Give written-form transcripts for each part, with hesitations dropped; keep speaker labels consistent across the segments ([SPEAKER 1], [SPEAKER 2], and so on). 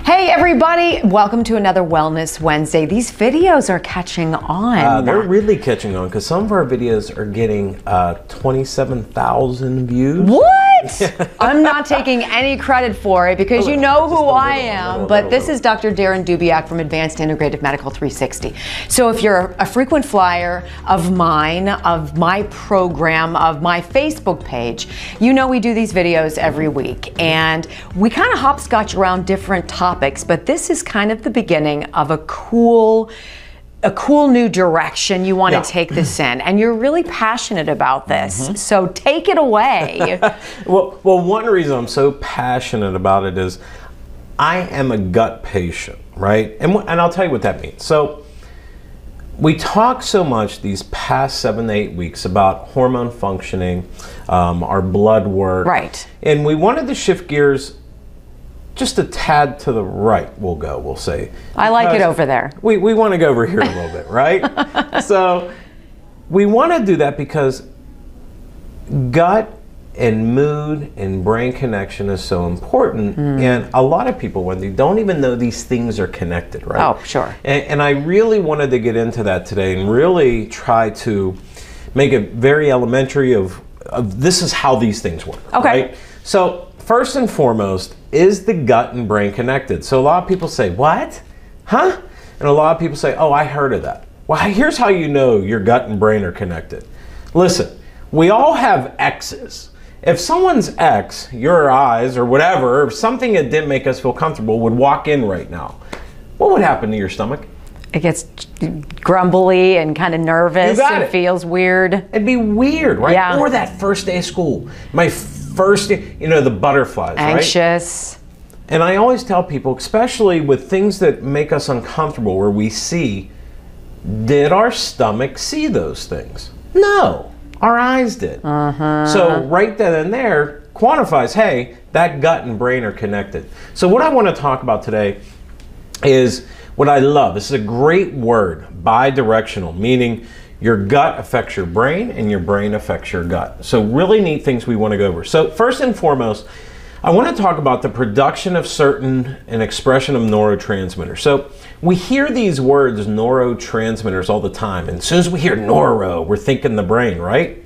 [SPEAKER 1] Hey everybody, welcome to another Wellness Wednesday. These videos are catching on.
[SPEAKER 2] They're really catching on because some of our videos are getting 27,000 views.
[SPEAKER 1] What? I'm not taking any credit for it because you know who I am, but this is Dr. Darren Dubiak from Advanced Integrative Medical 360. So if you're a frequent flyer of mine, of my program, of my Facebook page, you know we do these videos every week and we kind of hopscotch around different topics, but this is kind of the beginning of a cool new direction you want to take this in, and you're really passionate about this. So take it away.
[SPEAKER 2] Well, one reason I'm so passionate about it is I am a gut patient, right? And I'll tell you what that means. So we talk so much these past 7 to 8 weeks about hormone functioning, our blood work.
[SPEAKER 1] Right.
[SPEAKER 2] And we wanted to shift gears just a tad to the right, we'll say.
[SPEAKER 1] I like it over there.
[SPEAKER 2] We want to go over here a little bit, right? So we want to do that because gut and mood and brain connection is so important. And a lot of people, when they don't even know these things are connected, right?
[SPEAKER 1] Oh, sure.
[SPEAKER 2] And I really wanted to get into that today and really try to make it very elementary of this is how these things work.
[SPEAKER 1] Okay.
[SPEAKER 2] Right? So first and foremost, is the gut and brain connected? So a lot of people say, what? Huh? And a lot of people say, oh, I heard of that. Well, here's how you know your gut and brain are connected. Listen, we all have X's. If someone's X, your eyes or whatever, if something that didn't make us feel comfortable would walk in right now, what would happen to your stomach?
[SPEAKER 1] It gets grumbly and kind of nervous and feels weird.
[SPEAKER 2] It'd be weird, right?
[SPEAKER 1] Yeah.
[SPEAKER 2] Or that first day of school. My first, the butterflies,
[SPEAKER 1] anxious.
[SPEAKER 2] Right? And I always tell people, especially with things that make us uncomfortable, where we see, did our stomach see those things? No, our eyes did. So right then and there quantifies, hey, that gut and brain are connected. So what I want to talk about today is what I love. This is a great word, bidirectional, meaning your gut affects your brain and your brain affects your gut. So really neat things we want to go over. So first and foremost, I want to talk about the production of certain and expression of neurotransmitters. So we hear these words neurotransmitters all the time. And as soon as we hear neuro, we're thinking the brain, right?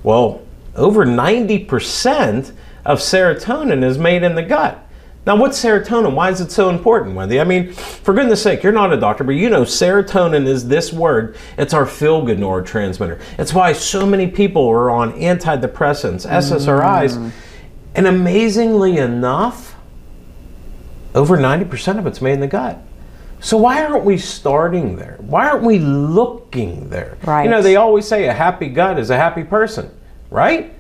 [SPEAKER 2] Well, over 90% of serotonin is made in the gut. Now, what's serotonin? Why is it so important, Wendy? I mean, for goodness sake, you're not a doctor, but you know serotonin is this word. It's our feel-good neurotransmitter. It's why so many people are on antidepressants, SSRIs, and amazingly enough, over 90% of it's made in the gut. So why aren't we starting there? Why aren't we looking there?
[SPEAKER 1] Right.
[SPEAKER 2] You know, they always say a happy gut is a happy person, right?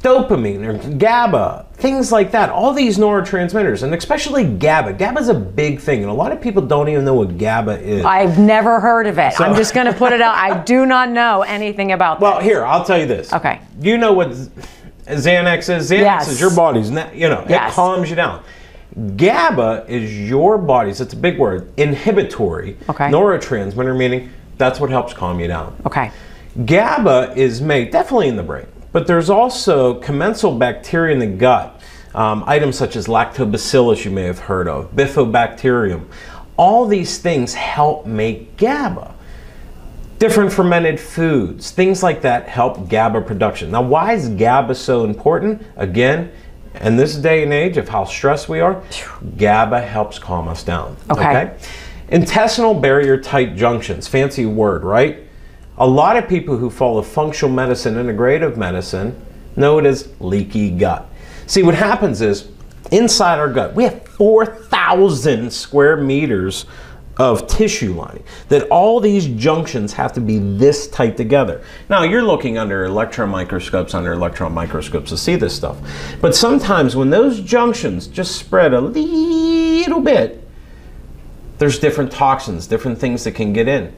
[SPEAKER 2] Dopamine or GABA, things like that, all these neurotransmitters, and especially GABA. GABA is a big thing, and a lot of people don't even know what GABA is.
[SPEAKER 1] I've never heard of it. So, I'm just going to put it out. I do not know anything about that.
[SPEAKER 2] Well, here, I'll tell you this.
[SPEAKER 1] Okay.
[SPEAKER 2] You know what Xanax is? Xanax is your body's, it calms you down. GABA is your body's, it's a big word, inhibitory neurotransmitter, meaning that's what helps calm you down.
[SPEAKER 1] Okay.
[SPEAKER 2] GABA is made definitely in the brain, but there's also commensal bacteria in the gut, items such as lactobacillus you may have heard of, bifidobacterium. All these things help make GABA. Different fermented foods, things like that help GABA production. Now, why is GABA so important? Again, in this day and age of how stressed we are, GABA helps calm us down. Okay? Intestinal barrier tight junctions, fancy word, right? A lot of people who follow functional medicine, integrative medicine, know it as leaky gut. See, what happens is, inside our gut, we have 4,000 square meters of tissue lining, that all these junctions have to be this tight together. Now, you're looking under electron microscopes to see this stuff. But sometimes when those junctions just spread a little bit, there's different toxins, different things that can get in.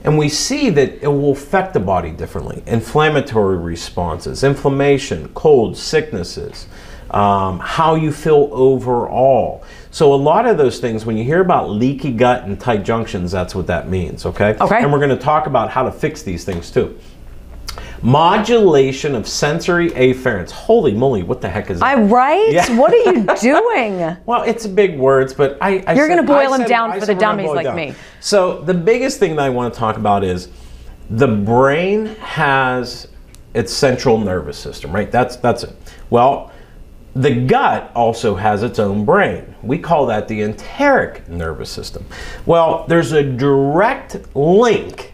[SPEAKER 2] And we see that it will affect the body differently. Inflammatory responses, inflammation, cold, sicknesses, how you feel overall. So a lot of those things, when you hear about leaky gut and tight junctions, that's what that means, okay?
[SPEAKER 1] Okay.
[SPEAKER 2] And we're going to talk about how to fix these things too. Modulation of sensory afferents. Holy moly, what the heck is that?
[SPEAKER 1] Right?
[SPEAKER 2] Yeah.
[SPEAKER 1] What are you doing?
[SPEAKER 2] Well, it's big words, but
[SPEAKER 1] You're going to boil them down for the dummies like me.
[SPEAKER 2] So the biggest thing that I want to talk about is the brain has its central nervous system, right? That's it. Well, the gut also has its own brain. We call that the enteric nervous system. Well, there's a direct link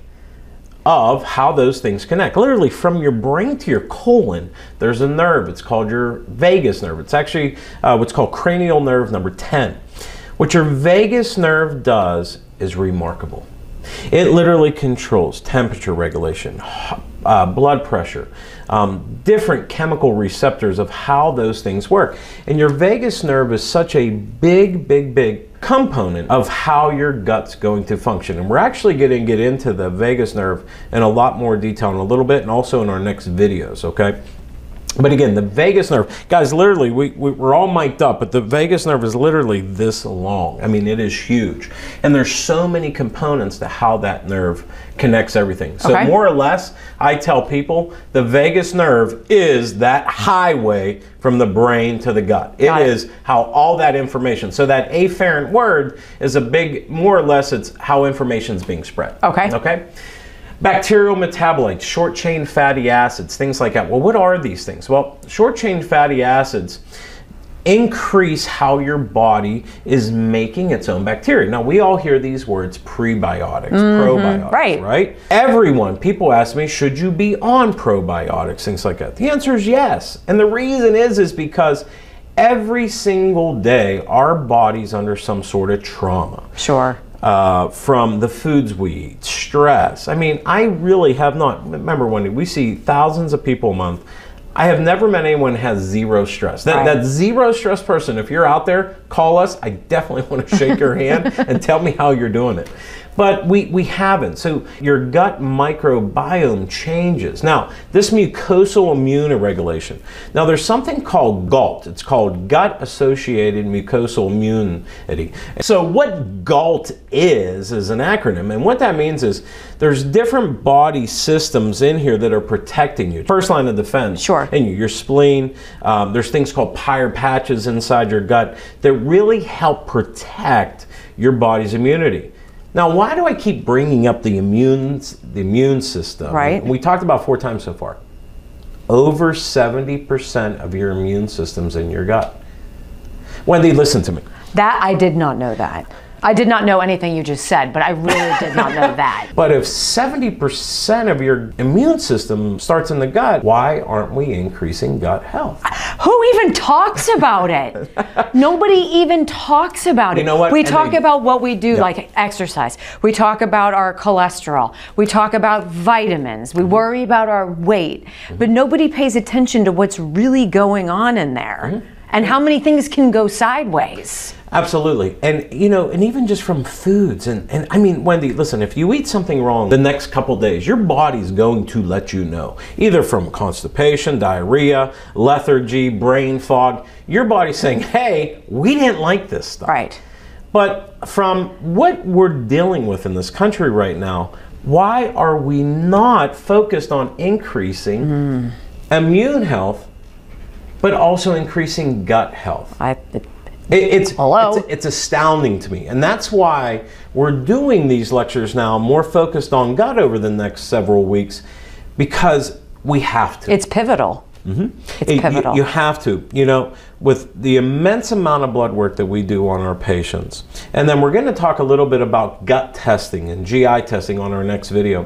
[SPEAKER 2] of how those things connect. Literally from your brain to your colon, there's a nerve. It's called your vagus nerve. It's actually what's called cranial nerve number 10. What your vagus nerve does is remarkable. It literally controls temperature regulation, blood pressure, different chemical receptors of how those things work. And your vagus nerve is such a big component of how your gut's going to function. And we're actually going to get into the vagus nerve in a lot more detail in a little bit, and also in our next videos, okay? But again, the vagus nerve, guys, literally, we're all mic'd up, but the vagus nerve is literally this long. I mean, it is huge. And there's so many components to how that nerve connects everything. So more or less, I tell people the vagus nerve is that highway from the brain to the gut. It is how all that information, so that afferent word is a big, more or less, it's how information is being spread. Okay? Bacterial metabolites, short-chain fatty acids, things like that. Well, what are these things? Well, short-chain fatty acids increase how your body is making its own bacteria. Now, we all hear these words, prebiotics, probiotics, right? Everyone, people ask me, should you be on probiotics, things like that? The answer is yes. And the reason is because every single day, our body's under some sort of trauma.
[SPEAKER 1] Sure.
[SPEAKER 2] From the foods we eat, stress. I mean, I really have not, remember Wendy, we see thousands of people a month. I have never met anyone who has zero stress. That zero stress person, if you're out there, call us. I definitely want to shake your hand and tell me how you're doing it. But we haven't. So your gut microbiome changes. Now, this mucosal immune regulation. Now, there's something called GALT. It's called gut-associated mucosal immunity. So what GALT is an acronym. And what that means is there's different body systems in here that are protecting you. First line of defense.
[SPEAKER 1] Sure.
[SPEAKER 2] And your spleen. There's things called Peyer patches inside your gut that really help protect your body's immunity. Now, why do I keep bringing up the immune system?
[SPEAKER 1] Right.
[SPEAKER 2] We talked about 4 times so far. Over 70% of your immune system's in your gut. Wendy, listen to me.
[SPEAKER 1] That, I did not know that. I did not know anything you just said, but I really did not know that.
[SPEAKER 2] But if 70% of your immune system starts in the gut, why aren't we increasing gut health?
[SPEAKER 1] Who even talks about it? Nobody even talks about it.
[SPEAKER 2] You know what?
[SPEAKER 1] We talk about what we do, like exercise. We talk about our cholesterol. We talk about vitamins. We worry about our weight. But nobody pays attention to what's really going on in there. And how many things can go sideways.
[SPEAKER 2] Absolutely. And you know, and even just from foods, and I mean, Wendy, listen, if you eat something wrong the next couple days, your body's going to let you know. Either from constipation, diarrhea, lethargy, brain fog, your body's saying, hey, we didn't like this stuff.
[SPEAKER 1] Right.
[SPEAKER 2] But from what we're dealing with in this country right now, why are we not focused on increasing immune health, but also increasing gut health? It's astounding to me. And that's why we're doing these lectures now more focused on gut over the next several weeks, because we have to.
[SPEAKER 1] It's pivotal. It's pivotal.
[SPEAKER 2] You have to, you know, with the immense amount of blood work that we do on our patients. And then we're going to talk a little bit about gut testing and GI testing on our next video.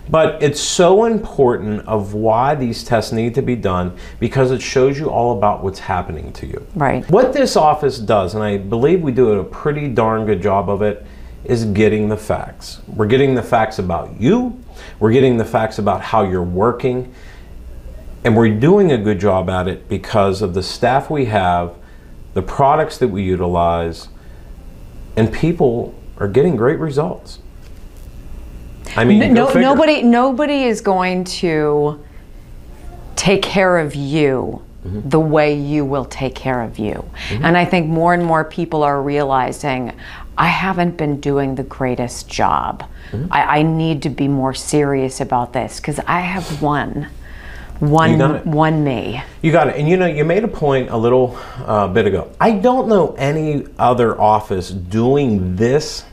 [SPEAKER 2] But it's so important of why these tests need to be done, because it shows you all about what's happening to you.
[SPEAKER 1] Right.
[SPEAKER 2] What this office does, and I believe we do a pretty darn good job of it, is getting the facts. We're getting the facts about you. We're getting the facts about how you're working. And we're doing a good job at it because of the staff we have, the products that we utilize, and people are getting great results. I mean,
[SPEAKER 1] nobody is going to take care of you the way you will take care of you. And I think more and more people are realizing, I haven't been doing the greatest job. I need to be more serious about this, because I have won. One me.
[SPEAKER 2] You got it. And you know, you made a point a little bit ago. I don't know any other office doing this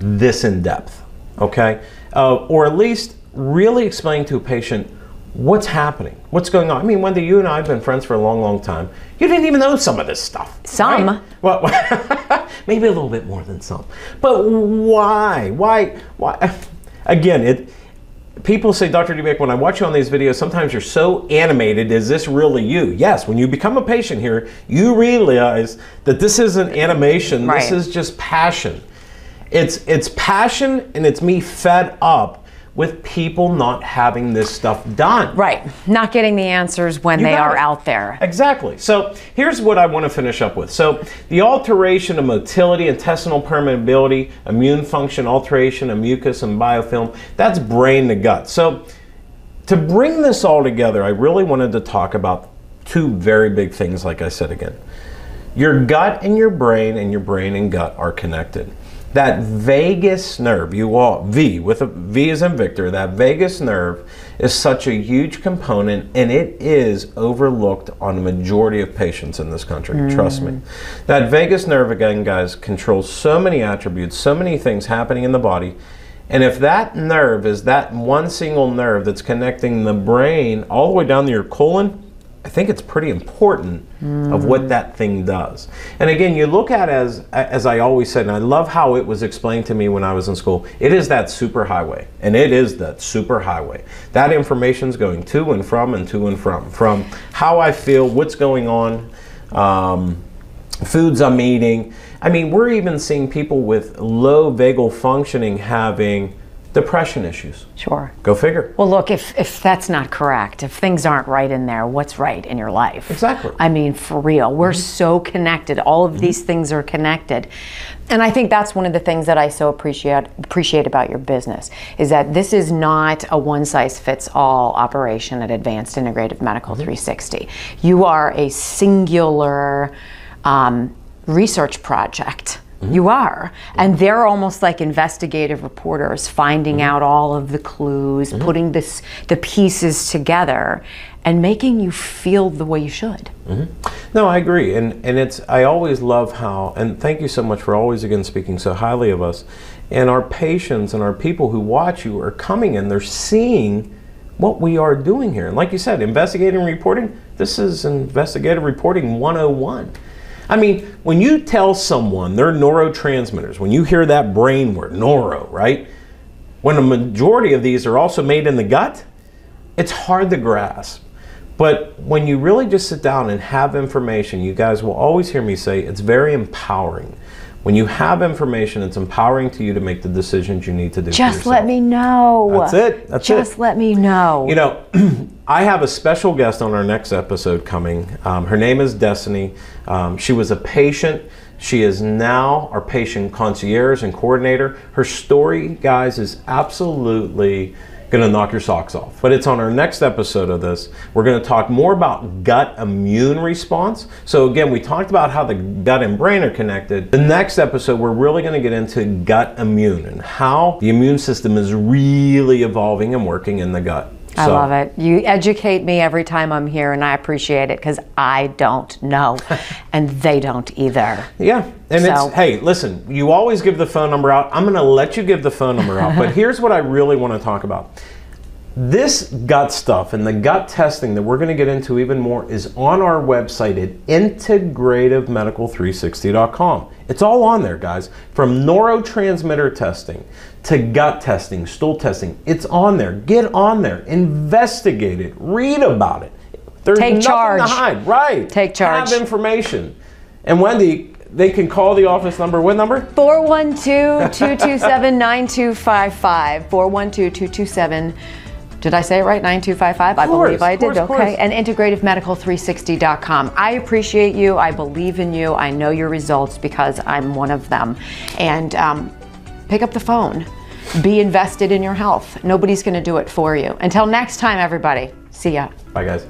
[SPEAKER 2] in depth, okay? Or at least really explaining to a patient what's happening, what's going on. I mean, Wendy, you and I have been friends for a long, long time. You didn't even know some of this stuff.
[SPEAKER 1] Some.
[SPEAKER 2] Right? Well, maybe a little bit more than some. But why? Why? Again, people say, Dr. Dubiak, when I watch you on these videos, sometimes you're so animated. Is this really you? Yes, when you become a patient here, you realize that this isn't animation.
[SPEAKER 1] Right.
[SPEAKER 2] This is just passion. It's passion, and it's me fed up with people not having this stuff done.
[SPEAKER 1] Right, not getting the answers when they are out there.
[SPEAKER 2] Exactly. So here's what I want to finish up with. So the alteration of motility, intestinal permeability, immune function, alteration of mucus and biofilm, that's brain to gut. So to bring this all together, I really wanted to talk about two very big things, like I said again. Your gut and your brain and gut are connected. That vagus nerve, V as in Victor, that vagus nerve is such a huge component, and it is overlooked on the majority of patients in this country, trust me. That vagus nerve, again, guys, controls so many attributes, so many things happening in the body, and if that nerve is that one single nerve that's connecting the brain all the way down to your colon, I think it's pretty important of what that thing does. And again, you look at it as I always said, and I love how it was explained to me when I was in school, it is that superhighway, and it is that superhighway. That information's going to and from how I feel, what's going on, foods I'm eating. I mean, we're even seeing people with low vagal functioning having depression issues.
[SPEAKER 1] Sure.
[SPEAKER 2] Go figure.
[SPEAKER 1] Well, look, if that's not correct, if things aren't right in there, what's right in your life?
[SPEAKER 2] Exactly.
[SPEAKER 1] I mean, for real, we're so connected. All of these things are connected. And I think that's one of the things that I so appreciate about your business, is that this is not a one-size-fits-all operation at Advanced Integrative Medical 360. You are a singular research project. You are. And they're almost like investigative reporters, finding out all of the clues, putting the pieces together, and making you feel the way you should. No, I agree. And I always love how, and thank you so much for always again speaking so highly of us. And our patients and our people who watch you are coming in, they're seeing what we are doing here. And like you said, investigative reporting, this is investigative reporting 101. I mean, when you tell someone they're neurotransmitters, when you hear that brain word, neuro, right? When a majority of these are also made in the gut, it's hard to grasp. But when you really just sit down and have information, you guys will always hear me say it's very empowering. When you have information, it's empowering to you to make the decisions you need to do. Just let me know.
[SPEAKER 2] That's it. That's it.
[SPEAKER 1] Just let me know.
[SPEAKER 2] You know, I have a special guest on our next episode coming. Her name is Destiny. She was a patient. She is now our patient concierge and coordinator. Her story, guys, is absolutely going to knock your socks off. But it's on our next episode of this. We're going to talk more about gut immune response. So again, we talked about how the gut and brain are connected. The next episode, we're really going to get into gut immune and how the immune system is really evolving and working in the gut.
[SPEAKER 1] I love it. You educate me every time I'm here, and I appreciate it, because I don't know, and they don't either.
[SPEAKER 2] Yeah, and it's, hey, listen, you always give the phone number out. I'm going to let you give the phone number out, but here's what I really want to talk about. This gut stuff and the gut testing that we're going to get into even more is on our website at integrativemedical360.com. It's all on there, guys. From neurotransmitter testing to gut testing, stool testing, it's on there. Get on there, investigate it, read about it. There's nothing to hide. Right.
[SPEAKER 1] Take charge.
[SPEAKER 2] Have information. And Wendy, they can call the office number. What number?
[SPEAKER 1] 412-227-9255. 412-227. Did I say it right? 9255? I believe I did. Okay. And integrativemedical360.com. I appreciate you. I believe in you. I know your results because I'm one of them. And pick up the phone. Be invested in your health. Nobody's going to do it for you. Until next time, everybody. See ya.
[SPEAKER 2] Bye, guys.